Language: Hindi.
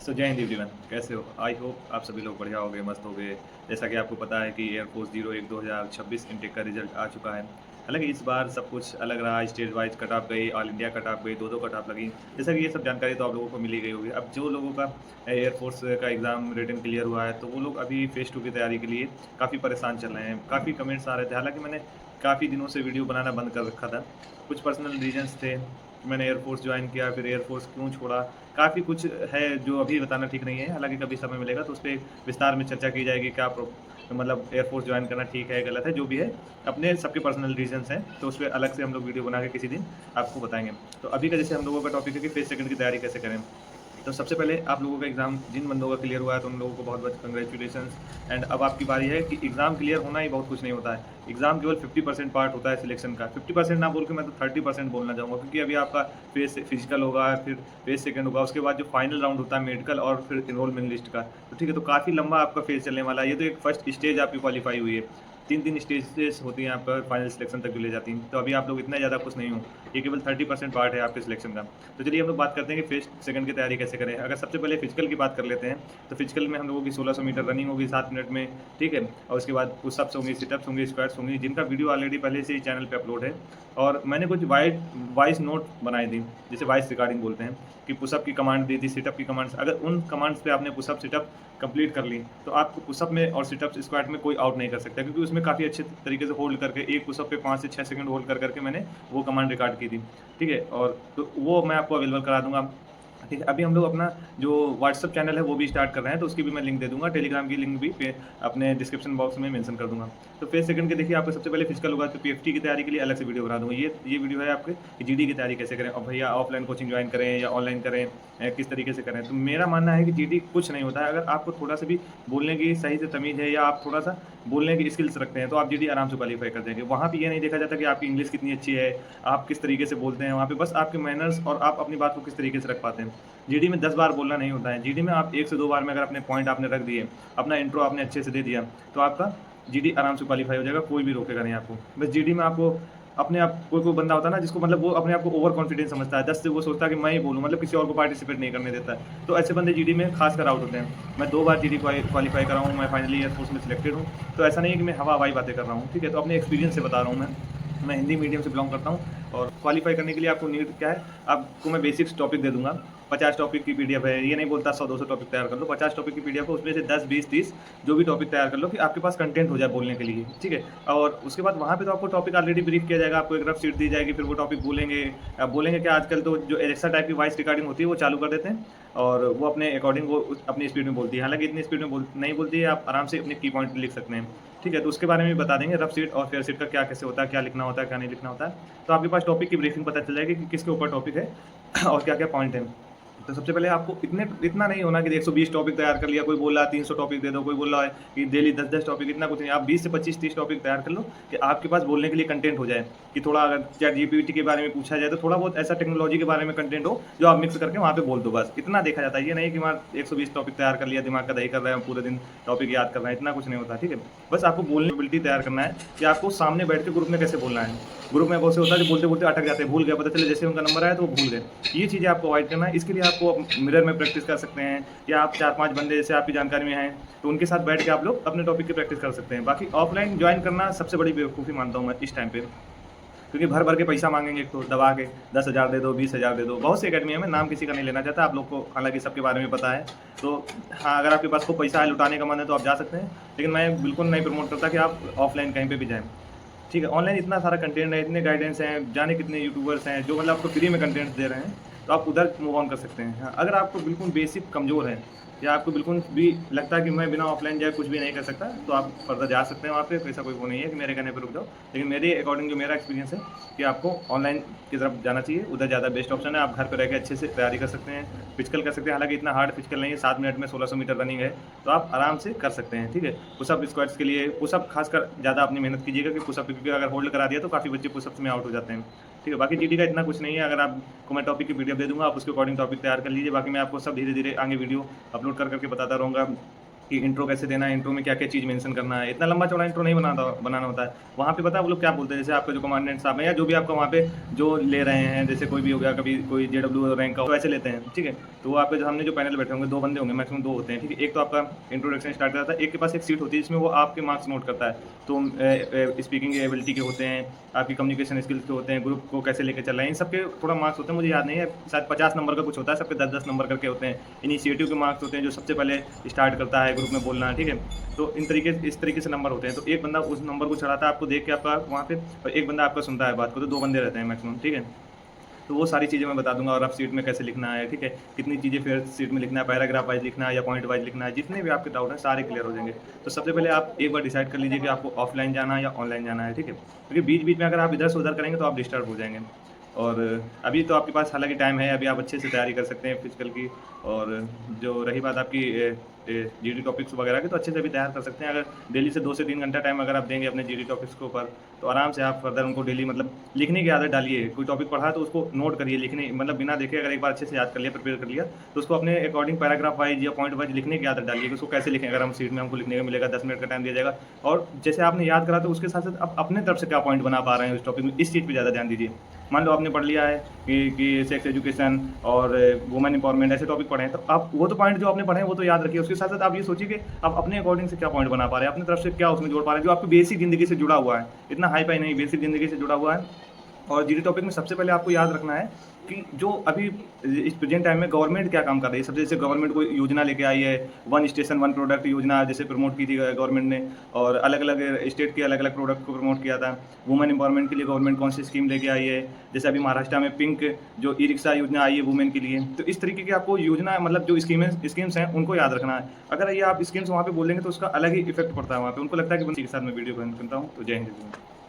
जय हिंद एवरीवन, कैसे हो? आई होप आप सभी लोग बढ़िया हो गए, मस्त हो गए। जैसा कि आपको पता है कि एयरफोर्स 01 2026 इनटेक का रिजल्ट आ चुका है। हालाँकि इस बार सब कुछ अलग रहा, स्टेट वाइज़ कट ऑफ गई, ऑल इंडिया कट ऑफ गई, 2-2 कट ऑफ लगी। जैसा कि ये सब जानकारी तो आप लोगों को मिल ही गई होगी। अब जो लोगों का एयरफोर्स का एग्ज़ाम रिटन क्लियर हुआ है, तो वो लोग अभी फेज़ 2 की तैयारी के लिए काफ़ी परेशान चल रहे हैं। काफ़ी कमेंट्स आ रहे थे, हालाँकि मैंने काफ़ी दिनों से वीडियो बनाना बंद कर रखा था। कुछ पर्सनल रीज़न्स थे, मैंने एयरफोर्स जॉइन किया, फिर एयरफोर्स क्यों छोड़ा, काफ़ी कुछ है जो अभी बताना ठीक नहीं है। हालाँकि कभी समय मिलेगा तो उसपे विस्तार में चर्चा की जाएगी, क्या मतलब एयरफोर्स जॉइन करना ठीक है, गलत है, जो भी है, अपने सबके पर्सनल रीज़न्स हैं, तो उसपे अलग से हम लोग वीडियो बना के किसी दिन आपको बताएँगे। तो अभी का जैसे हम लोगों का टॉपिक है कि फेज़ सेकंड की तैयारी कैसे करें। तो सबसे पहले आप लोगों का एग्ज़ाम जिन बंदों का क्लियर हुआ है, तो उन लोगों को बहुत-बहुत कांग्रेचुलेशंस। एंड अब आपकी बारी है कि एग्ज़ाम क्लियर होना ही बहुत कुछ नहीं होता है। एग्ज़ाम केवल 50% पार्ट होता है सिलेक्शन का। 50% ना बोल के मैं तो 30% बोलना चाहूँगा, क्योंकि अभी आपका फेज़ फिज़िकल होगा, फिर फेज़ सेकंड होगा, उसके बाद जो फाइनल राउंड होता है मेडिकल और फिर एनरोलमेंट लिस्ट का। तो ठीक है, तो काफ़ी लंबा आपका फेज़ चलने वाला है। ये तो एक फर्स्ट स्टेज आपकी क्वालीफाई हुई है। 3-3 स्टेजेस होती हैं आपका फाइनल सिलेक्शन तक जो ले जाती हैं। तो अभी आप लोग इतना ज़्यादा खुश नहीं हो। ये केवल 30% पार्ट है आपके सिलेक्शन का। तो चलिए हम लोग बात करते हैं कि फेज़ सेकंड की तैयारी कैसे करें। अगर सबसे पहले फिजिकल की बात कर लेते हैं, तो फिजिकल में हम लोगों की 1600 मीटर रनिंग होगी 7 मिनट में, ठीक है? और उसके बाद पुशअप्स होंगी, सिटअप्स होंगी, स्क्वाट्स होंगी, जिनका वीडियो ऑलरेडी पहले से ही चैनल पे अपलोड है। और मैंने कुछ वॉइस नोट बनाए थे, जिसे वॉइस रिकॉर्डिंग बोलते हैं, कि पुशअप की कमांड दी थी, सिटअप की कमांड्स। अगर उन कमांड्स पे आपने पुशअप, सिटअप कंप्लीट कर ली, तो आपको पुशअप में और सिटअप, स्क्वाट में कोई आउट नहीं कर सकता, क्योंकि उसमें काफ़ी अच्छे तरीके से होल्ड करके एक पुशअप पे 5 से 6 सेकंड होल्ड कर करके मैंने वो कमांड रिकॉर्ड की थी। ठीक है? और तो वो मैं आपको अवेलेबल करा दूँगा। ठीक है? अभी हम लोग अपना जो व्हाट्सएप चैनल है वो भी स्टार्ट कर रहे हैं, तो उसकी भी मैं लिंक दे दूँगा। टेलीग्राम की लिंक भी पे अपने डिस्क्रिप्शन बॉक्स में मेंशन कर दूँगा। तो फेज़ सेकंड के देखिए, आपको सबसे पहले फिजिकल होगा, तो पीएफटी की तैयारी के लिए अलग से वीडियो बना दूँगा। ये वीडियो है आपके कि जीडी की तैयारी कैसे करें, और भैया ऑफलाइन कोचिंग जॉइन करें या ऑनलाइन करें, किस तरीके से करें। तो मेरा मानना है कि जीडी कुछ नहीं होता है। अगर आपको थोड़ा-सा भी बोलने की सही से तमीज़ है, या आप थोड़ा-सा बोलने की स्किल्स रखते हैं, तो आप जीडी आराम से क्वालीफाई कर देंगे। वहाँ पे ये नहीं देखा जाता कि आपकी इंग्लिश कितनी अच्छी है, आप किस तरीके से बोलते हैं। वहाँ पे बस आपके मैनर्स और आप अपनी बात को किस तरीके से रख पाते हैं। जीडी में 10 बार बोलना नहीं होता है। जीडी में आप 1 से 2 बार में अगर अपने पॉइंट आपने रख दिए, अपना इंट्रो आपने अच्छे से दे दिया, तो आपका जीडी आराम से क्वालीफाई हो जाएगा, कोई भी रोकेगा नहीं आपको। बस जीडी में आपको अपने आप, कोई बंदा होता है ना जिसको मतलब वो अपने आप को ओवर कॉन्फिडेंस समझता है, 10 से वो सोचता है कि मैं ही बोलूँ, मतलब किसी और को पार्टिसिपेट नहीं करने देता है। तो ऐसे बंदे जीडी में खासकर आउट होते हैं। मैं 2 बार जीडी क्वालीफाई करा हूँ, मैं फाइनली एयरफोर्स में सिलेक्टेड हूँ। तो ऐसा नहीं है कि मैं हवा-हवाई बातें कर रहा हूँ, ठीक है? तो अपने एक्सपीरियंस से बता रहा हूँ मैं। मैं हिंदी मीडियम से बिलॉन्ग करता हूँ, और क्वालीफाई करने के लिए आपको नीड क्या है, आपको मैं बेसिक्स टॉपिक दे दूँगा। 50 टॉपिक की पीडीएफ है, ये नहीं बोलता 100-200 टॉपिक तैयार कर लो, 50 टॉपिक की पीडीएफ है, उसमें से 10, 20, 30 जो भी टॉपिक तैयार कर लो, कि आपके पास कंटेंट हो जाए बोलने के लिए, ठीक है? और उसके बाद वहाँ पे तो आपको टॉपिक ऑलरेडी ब्रीफ किया जाएगा, आपको एक रफ शीट दी जाएगी, फिर वो टॉपिक बोलेंगे। बोलेंगे क्या, आजकल तो जो एलेक्सा टाइप की वॉइस रिकॉर्डिंग होती है वो चालू कर देते हैं, और वो अपने अकॉर्डिंग वो अपनी स्पीड में बोलती है। हालाँकि इतनी स्पीड में नहीं बोलती है, आप आराम से अपने की पॉइंट लिख सकते हैं, ठीक है? तो उसके बारे में भी बता देंगे, रफ शीट और फेयर शीट का क्या कैसे होता है, क्या लिखना होता है, क्या नहीं लिखना होता है। तो आपके पास टॉपिक की ब्रीफिंग पता चल जाएगी कि किसके ऊपर टॉपिक है और क्या-क्या पॉइंट हैं। तो सबसे पहले आपको इतना नहीं होना कि 120 टॉपिक तैयार कर लिया, कोई बोल रहा है 300 टॉपिक दे दो, कोई बोल रहा है कि डेली 10-10 टॉपिक, इतना कुछ नहीं। आप 20 से 25-30 टॉपिक तैयार कर लो, कि आपके पास बोलने के लिए कंटेंट हो जाए, कि थोड़ा अगर चैट जीपीटी के बारे में पूछा जाए, तो थोड़ा बहुत ऐसा टेक्नोलॉजी के बारे में कंटेंट हो, जो आप मिक्स करके वहाँ पे बोल दो बस। इतना देखा जाता है, ये नहीं कि वहाँ 120 टॉपिक तैयार कर लिया, दिमाग का दही कर रहे हैं, पूरे दिन टॉपिक याद कर रहे हैं, इतना कुछ नहीं होता, ठीक है? बस आपको बोलने की एबिलिटी तैयार करना है, कि आपको सामने बैठ के ग्रुप में कैसे बोलना है। ग्रुप में बहुत से होता है जो बोलते-बोलते अटक जाते हैं, भूल गए, पता चले जैसे उनका नंबर आया तो वो भूल गए। ये चीज़ें आपको अवॉइड करना है। इसके लिए आपको मिरर में प्रैक्टिस कर सकते हैं, या आप 4-5 बंदे जैसे आपकी जानकारी में हैं, तो उनके साथ बैठ के आप लोग अपने टॉपिक की प्रैक्टिस कर सकते हैं। बाकी ऑफलाइन जॉइन करना सबसे बड़ी बेवकूफ़ी मानता हूँ मैं इस टाइम पे, क्योंकि भर-भर के पैसा माँगेंगे, एक तो दबा के 10,000 दे दो, 20,000 दे दो। बहुत सी अकेडमी है, मैं नाम किसी का नहीं लेना चाहता, आप लोग को हालाँकि सबके बारे में पता है। तो हाँ, अगर आपके पास खूब पैसा है, लुटाने का मन है, तो आप जा सकते हैं, लेकिन मैं बिल्कुल नहीं प्रमोट करता कि आप ऑफलाइन कहीं पे भी जाएँ। ठीक है, ऑनलाइन इतना सारा कंटेंट है, इतने गाइडेंस हैं, जाने कितने यूट्यूबर्स हैं जो मतलब आपको फ्री में कंटेंट दे रहे हैं, तो आप उधर मूव ऑन कर सकते हैं। हाँ, अगर आपको बिल्कुल बेसिक कमज़ोर है, या आपको बिल्कुल भी लगता है कि मैं बिना ऑफलाइन जाए कुछ भी नहीं कर सकता, तो आप फर्दर जा सकते हैं वहाँ पे, ऐसा कोई वो नहीं है कि मेरे कहने पे रुक जाओ। लेकिन मेरे अकॉर्डिंग जो मेरा एक्सपीरियंस है, कि आपको ऑनलाइन की तरफ जाना चाहिए, उधर ज़्यादा बेस्ट ऑप्शन है। आप घर पे रह के अच्छे से तैयारी कर सकते हैं, फिजिकल कर सकते हैं, हालाँकि इतना हार्ड फिजिकल नहीं है, 7 मिनट में 1600 मीटर रनिंग है, तो आप आराम से कर सकते हैं, ठीक है? पुशअप स्क्वाट्स के लिए पुशअप खासकर ज़्यादा अपनी मेहनत कीजिएगा, कि पुशअप, क्योंकि अगर होल्ड करा दिया तो काफ़ी बच्चे पुशअप्स में आउट हो जाते हैं, ठीक है? बाकी जीडी का इतना कुछ नहीं है, अगर आपको मैं टॉपिक की पीडीएफ दे दूँगा, आप उसके अकॉर्डिंग टॉपिक तैयार कर लीजिए, बाकी मैं आपको सब धीरे-धीरे आगे वीडियो अपलोड कर के बताता रहूँगा। कि इंट्रो कैसे देना है, इंट्रो में क्या-क्या चीज़ मेंशन करना है। इतना लंबा चौड़ा इंट्रो नहीं बनाना होता है। वहाँ पे पता है वो लोग क्या बोलते हैं, जैसे आपके जो कमांडेंट साहब हैं या जो भी आपका वहाँ पे जो ले रहे हैं, जैसे कोई भी हो गया, कभी कोई जेडब्ल्यू रैंक का, तो ऐसे लेते हैं, ठीक है? तो वो आपके सामने जो पैनल बैठे होंगे, 2 बंदे होंगे, मैक्सिमम 2 होते हैं, ठीक है? एक तो आपका इंट्रोडक्शन स्टार्ट करता है, एक के पास एक सीट होती है जिसमें वो आपके मार्क्स नोट करता है। तो स्पीकिंग एबिलिटी के होते हैं, आपकी कम्युनिकेशन स्किल्स के होते हैं, ग्रुप को कैसे लेके चल रहे हैं, इन सबके थोड़ा मार्क्स होते हैं, मुझे याद नहीं है, शायद 50 नंबर का कुछ होता है, सबके 10-10 नंबर करके होते हैं। इनिशिएटिव के मार्क्स होते हैं, जो सबसे पहले स्टार्ट करता है ग्रुप में बोलना, ठीक है? तो इस तरीके से नंबर होते हैं। तो एक बंदा उस नंबर को चढ़ाता है आपको देख के आपका वहाँ पे, और एक बंदा आपका सुनता है बात को, तो 2 बंदे रहते हैं मैक्सिमम, ठीक है? तो वो सारी चीज़ें मैं बता दूँगा, और रफ शीट में कैसे लिखना है, ठीक है? कितनी चीज़ें फिर शीट में लिखना है, पैराग्राफ वाइज़ लिखना है या पॉइंट वाइज़ लिखना है, जितने भी आपके डाउट हैं सारे क्लियर हो जाएँगे। तो सबसे पहले आप एक बार डिसाइड कर लीजिए कि आपको ऑफलाइन जाना है या ऑनलाइन जाना है, ठीक है? क्योंकि बीच-बीच में अगर आप इधर से उधर करेंगे तो आप डिस्टर्ब हो जाएँगे। और अभी तो आपके पास हालाँकि टाइम है, अभी आप अच्छे से तैयारी कर सकते हैं फिज़िकल की। और जो रही बात आपकी जीडी टॉपिक्स वगैरह की, तो अच्छे से भी तैयार कर सकते हैं। अगर डेली से 2 से 3 घंटा टाइम अगर आप देंगे अपने जीडी टॉपिक्स के ऊपर, तो आराम से आप फर्दर उनको डेली मतलब लिखने की आदत डालिए। कोई टॉपिक पढ़ा है तो उसको नोट करिए, लिखने मतलब बिना देखे अगर एक बार अच्छे से याद कर लिया, प्रिपेयर कर लिया, तो उसको अपने अकॉर्डिंग पैराग्राफ वाइज़ या पॉइंट वाइज़ लिखने की आदत डालिए कि उसको कैसे लिखें। अगर हम सीट में हमको लिखने को मिलेगा, 10 मिनट का टाइम दिया जाएगा, और जैसे आपने याद करा तो उसके साथ-साथ आप अपने तरफ से क्या पॉइंट बना पा रहे हैं उस टॉपिक में, इस चीज़ पे ज़्यादा ध्यान दीजिए। मान लो आपने पढ़ लिया है कि सेक्स एजुकेशन और वुमेन एम्पावरमेंट ऐसे टॉपिक पढ़े हैं, तो आप वो तो पॉइंट जो आपने पढ़े हैं वो तो याद रखिए। उसके साथ-साथ आप ये सोचिए कि आप अपने अकॉर्डिंग से क्या पॉइंट बना पा रहे हैं, अपनी तरफ से क्या उसमें जोड़ पा रहे हैं, जो आपकी बेसिक ज़िंदगी से जुड़ा हुआ है। इतना हाई-फाई नहीं, बेसिक ज़िंदगी से जुड़ा हुआ है। और जीडी टॉपिक में सबसे पहले आपको याद रखना है कि जो अभी इस प्रेजेंट टाइम में गवर्नमेंट क्या काम कर रही है। सबसे जैसे गवर्नमेंट कोई योजना लेके आई है, वन स्टेशन वन प्रोडक्ट योजना जैसे प्रमोट की थी गवर्नमेंट ने, और अलग-अलग स्टेट के अलग-अलग प्रोडक्ट को प्रमोट किया था। वुमेन एम्पावरमेंट के लिए गवर्नमेंट कौन सी स्कीम लेके आई है, जैसे अभी महाराष्ट्र में पिंक जो ई-रिक्शा योजना आई है वुमेन के लिए। तो इस तरीके की आपको योजना मतलब जो स्कीम्स हैं उनको याद रखना है। अगर ये आप स्कीम्स वहाँ पे बोलेंगे तो उसका अलग ही इफेक्ट पड़ता है वहाँ पे। उनको लगता है कि इसी के साथ मैं वीडियो को एंड करता हूँ। तो जय हिंद।